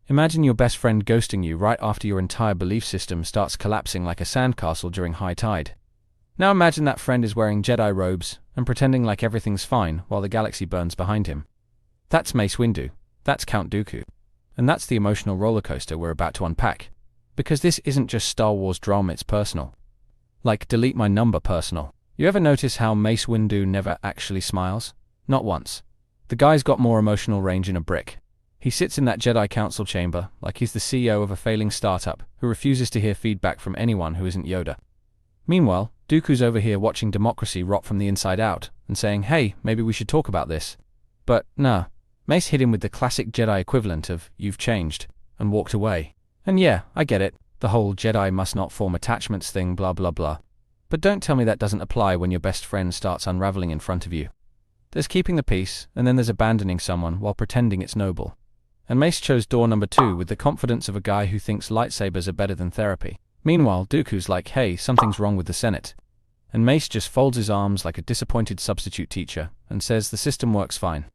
Imagine your best friend ghosting you right after your entire belief system starts collapsing like a sandcastle during high tide. Now imagine that friend is wearing Jedi robes and pretending like everything's fine while the galaxy burns behind him. That's Mace Windu. That's Count Dooku. And that's the emotional rollercoaster we're about to unpack. Because this isn't just Star Wars drama, it's personal. Like delete my number personal. You ever notice how Mace Windu never actually smiles? Not once. The guy's got more emotional range in a brick. He sits in that Jedi Council chamber like he's the CEO of a failing startup who refuses to hear feedback from anyone who isn't Yoda. Meanwhile, Dooku's over here watching democracy rot from the inside out and saying, hey, maybe we should talk about this. But, nah. Mace hit him with the classic Jedi equivalent of, you've changed, and walked away. And yeah, I get it, the whole Jedi must not form attachments thing blah blah blah. But don't tell me that doesn't apply when your best friend starts unraveling in front of you. There's keeping the peace, and then there's abandoning someone while pretending it's noble. And Mace chose door number 2 with the confidence of a guy who thinks lightsabers are better than therapy. Meanwhile, Dooku's like, hey, something's wrong with the Senate. And Mace just folds his arms like a disappointed substitute teacher and says the system works fine.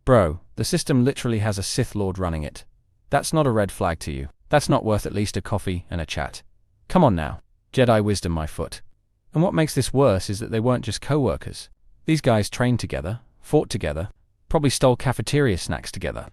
Bro, the system literally has a Sith Lord running it. That's not a red flag to you. That's not worth at least a coffee and a chat. Come on now. Jedi wisdom, my foot. And what makes this worse is that they weren't just co-workers. These guys trained together, fought together, probably stole cafeteria snacks together.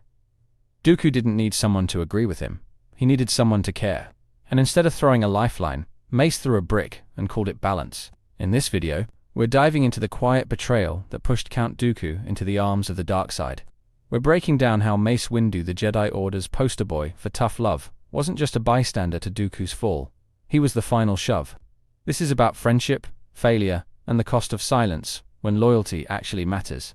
Dooku didn't need someone to agree with him. He needed someone to care. And instead of throwing a lifeline, Mace threw a brick and called it balance. In this video, we're diving into the quiet betrayal that pushed Count Dooku into the arms of the dark side. We're breaking down how Mace Windu, the Jedi Order's poster boy for tough love, wasn't just a bystander to Dooku's fall. He was the final shove. This is about friendship, failure, and the cost of silence when loyalty actually matters.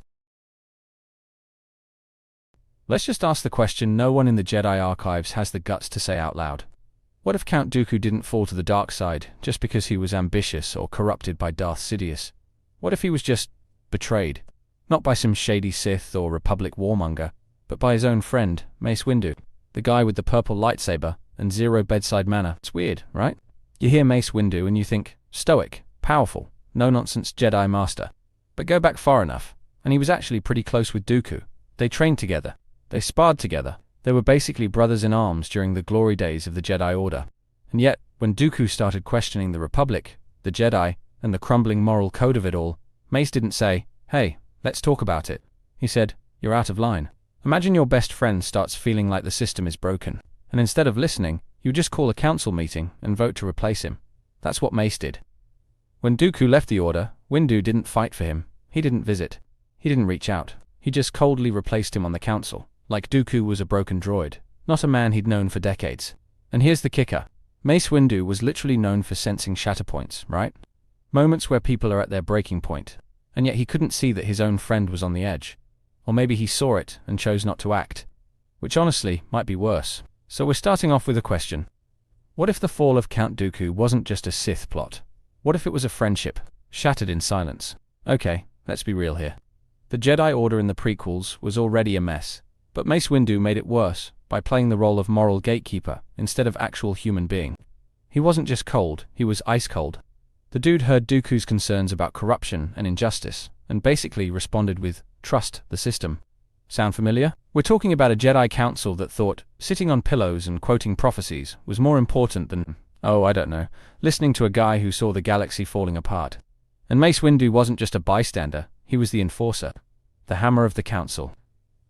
Let's just ask the question no one in the Jedi archives has the guts to say out loud. What if Count Dooku didn't fall to the dark side just because he was ambitious or corrupted by Darth Sidious? What if he was just betrayed? Not by some shady Sith or Republic warmonger, but by his own friend, Mace Windu, the guy with the purple lightsaber and zero bedside manner. It's weird, right? You hear Mace Windu and you think, stoic, powerful, no-nonsense Jedi master. But go back far enough, and he was actually pretty close with Dooku. They trained together. They sparred together. They were basically brothers in arms during the glory days of the Jedi Order. And yet, when Dooku started questioning the Republic, the Jedi, and the crumbling moral code of it all, Mace didn't say, hey, let's talk about it. He said, you're out of line. Imagine your best friend starts feeling like the system is broken, and instead of listening, you just call a council meeting and vote to replace him. That's what Mace did. When Dooku left the Order, Windu didn't fight for him. He didn't visit. He didn't reach out. He just coldly replaced him on the council. Like Dooku was a broken droid, not a man he'd known for decades. And here's the kicker. Mace Windu was literally known for sensing shatterpoints, right? Moments where people are at their breaking point. And yet he couldn't see that his own friend was on the edge. Or maybe he saw it and chose not to act. Which honestly might be worse. So we're starting off with a question. What if the fall of Count Dooku wasn't just a Sith plot? What if it was a friendship, shattered in silence? Okay, let's be real here. The Jedi Order in the prequels was already a mess. But Mace Windu made it worse by playing the role of moral gatekeeper instead of actual human being. He wasn't just cold, he was ice cold. The dude heard Dooku's concerns about corruption and injustice and basically responded with, trust the system. Sound familiar? We're talking about a Jedi council that thought sitting on pillows and quoting prophecies was more important than, I don't know, listening to a guy who saw the galaxy falling apart. And Mace Windu wasn't just a bystander, he was the enforcer, the hammer of the council.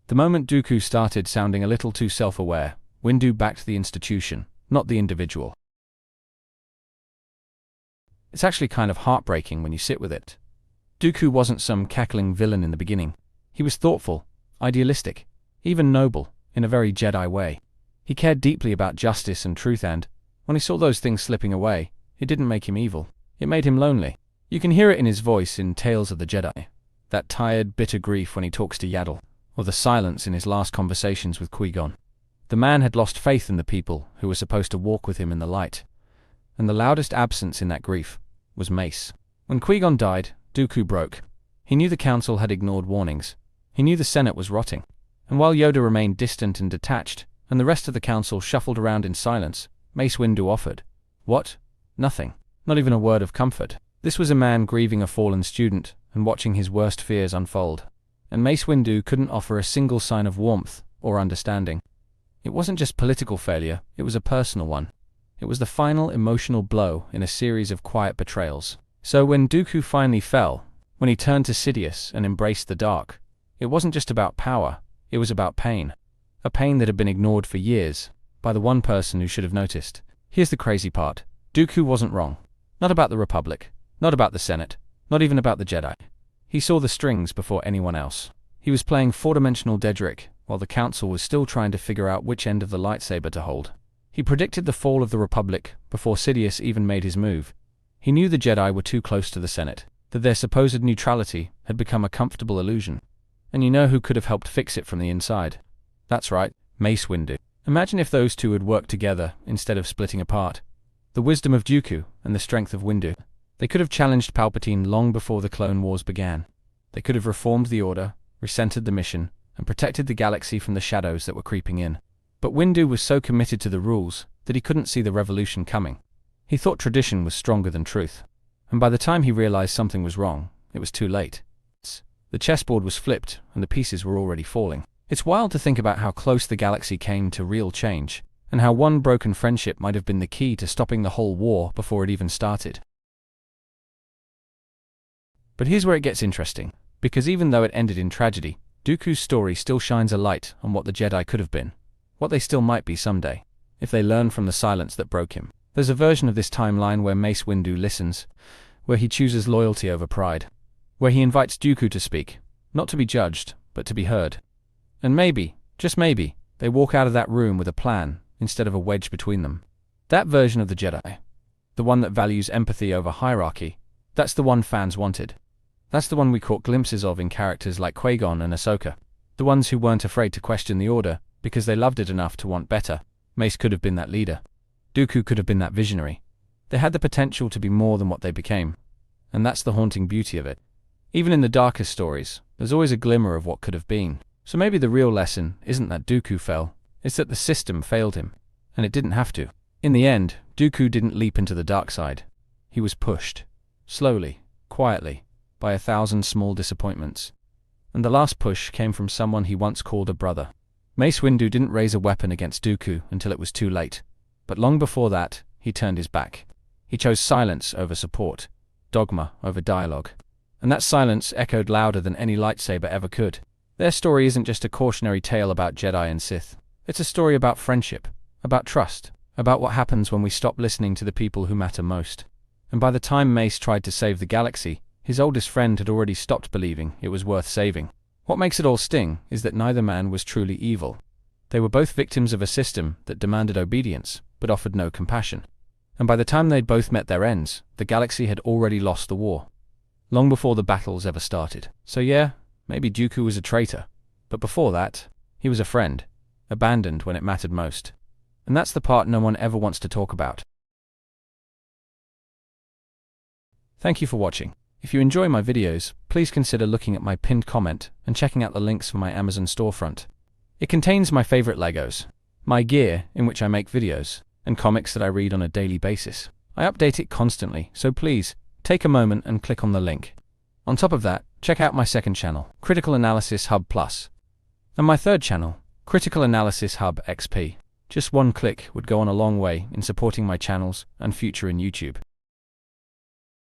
The moment Dooku started sounding a little too self-aware, Windu backed the institution, not the individual. It's actually kind of heartbreaking when you sit with it. Dooku wasn't some cackling villain in the beginning. He was thoughtful, idealistic, even noble, in a very Jedi way. He cared deeply about justice and truth and, when he saw those things slipping away, it didn't make him evil. It made him lonely. You can hear it in his voice in Tales of the Jedi. That tired, bitter grief when he talks to Yaddle. Or the silence in his last conversations with Qui-Gon. The man had lost faith in the people who were supposed to walk with him in the light. And the loudest absence in that grief was Mace. When Qui-Gon died, Dooku broke. He knew the council had ignored warnings. He knew the Senate was rotting. And while Yoda remained distant and detached, and the rest of the council shuffled around in silence, Mace Windu offered. What? Nothing. Not even a word of comfort. This was a man grieving a fallen student and watching his worst fears unfold. And Mace Windu couldn't offer a single sign of warmth or understanding. It wasn't just political failure, it was a personal one. It was the final emotional blow in a series of quiet betrayals. So when Dooku finally fell, when he turned to Sidious and embraced the dark, it wasn't just about power, it was about pain. A pain that had been ignored for years, by the one person who should have noticed. Here's the crazy part. Dooku wasn't wrong. Not about the Republic, not about the Senate, not even about the Jedi. He saw the strings before anyone else. He was playing four-dimensional Dedrick, while the Council was still trying to figure out which end of the lightsaber to hold. He predicted the fall of the Republic before Sidious even made his move. He knew the Jedi were too close to the Senate, that their supposed neutrality had become a comfortable illusion. And you know who could have helped fix it from the inside? That's right, Mace Windu. Imagine if those two had worked together instead of splitting apart. The wisdom of Dooku and the strength of Windu. They could have challenged Palpatine long before the Clone Wars began. They could have reformed the Order, recentered the mission, and protected the galaxy from the shadows that were creeping in. But Windu was so committed to the rules that he couldn't see the revolution coming. He thought tradition was stronger than truth. And by the time he realized something was wrong, it was too late. The chessboard was flipped, and the pieces were already falling. It's wild to think about how close the galaxy came to real change, and how one broken friendship might have been the key to stopping the whole war before it even started. But here's where it gets interesting, because even though it ended in tragedy, Dooku's story still shines a light on what the Jedi could have been, what they still might be someday, if they learn from the silence that broke him. There's a version of this timeline where Mace Windu listens, where he chooses loyalty over pride, where he invites Dooku to speak, not to be judged, but to be heard. And maybe, just maybe, they walk out of that room with a plan, instead of a wedge between them. That version of the Jedi, the one that values empathy over hierarchy, that's the one fans wanted. That's the one we caught glimpses of in characters like Qui-Gon and Ahsoka. The ones who weren't afraid to question the Order, because they loved it enough to want better. Mace could have been that leader. Dooku could have been that visionary. They had the potential to be more than what they became. And that's the haunting beauty of it. Even in the darkest stories, there's always a glimmer of what could have been. So maybe the real lesson isn't that Dooku fell, it's that the system failed him. And it didn't have to. In the end, Dooku didn't leap into the dark side. He was pushed. Slowly, quietly, by 1,000 small disappointments. And the last push came from someone he once called a brother. Mace Windu didn't raise a weapon against Dooku until it was too late. But long before that, he turned his back. He chose silence over support, dogma over dialogue. And that silence echoed louder than any lightsaber ever could. Their story isn't just a cautionary tale about Jedi and Sith. It's a story about friendship, about trust, about what happens when we stop listening to the people who matter most. And by the time Mace tried to save the galaxy, his oldest friend had already stopped believing it was worth saving. What makes it all sting is that neither man was truly evil. They were both victims of a system that demanded obedience, but offered no compassion. And by the time they'd both met their ends, the galaxy had already lost the war. Long before the battles ever started. So yeah, maybe Dooku was a traitor. But before that, he was a friend, abandoned when it mattered most. And that's the part no one ever wants to talk about. Thank you for watching. If you enjoy my videos, please consider looking at my pinned comment and checking out the links for my Amazon storefront. It contains my favorite Legos, my gear in which I make videos, and comics that I read on a daily basis. I update it constantly, so please, take a moment and click on the link. On top of that, check out my second channel, Critical Analysis Hub Plus, and my third channel, Critical Analysis Hub XP. Just one click would go on a long way in supporting my channels and future in YouTube.